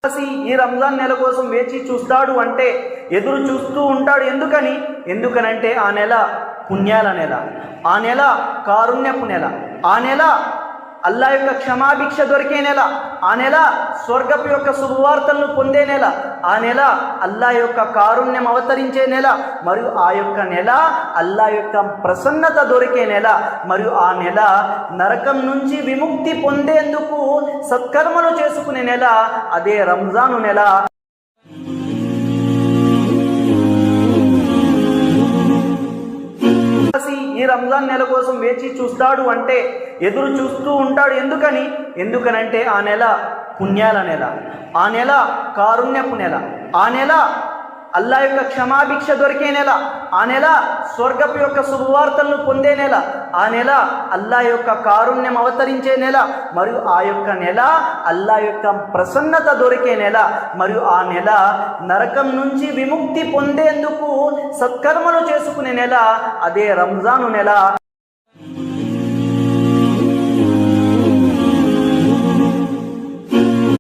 ఈ రంజాన్ నెల కోసం వేచి చూస్తాడు అంటే ఎదురు చూస్తూ ఉంటాడు. ఎందుకనంటే ఆ నెల పుణ్యాల నెల, ఆ నెల కారుణ్యపు నెల, ఆ నెల అల్లా యొక్క క్షమాభిక్ష దొరికే నెల, ఆ నెల స్వర్గపు యొక్క శుభవార్తలను పొందే నెల, ఆ నెల అల్లా యొక్క కారుణ్యం అవతరించే నెల, మరియు ఆ యొక్క నెల అల్లా యొక్క ప్రసన్నత దొరికే నెల, మరియు ఆ నెల నరకం నుంచి విముక్తి పొందేందుకు సత్కర్మలు చేసుకునే నెల, అదే రంజాను నెల. ఈ రంజాన్ నెల కోసం వేచి చూస్తాడు అంటే ఎదురు చూస్తూ ఉంటాడు. ఎందుకనంటే ఆ నెల పుణ్యాల నెల, ఆ నెల కారుణ్యపు నెల, ఆ నెల అల్లా యొక్క క్షమాభిక్ష దొరికే నెల, ఆ నెల స్వర్గపు యొక్క శుభవార్తలను పొందే నెల, ఆ నెల అల్లా యొక్క కారుణ్యం అవతరించే నెల, మరియు ఆ యొక్క నెల అల్లా యొక్క ప్రసన్నత దొరికే నెల, మరియు ఆ నెల నరకం నుంచి విముక్తి పొందేందుకు సత్కర్మలు చేసుకునే నెల, అదే రంజాను నెల.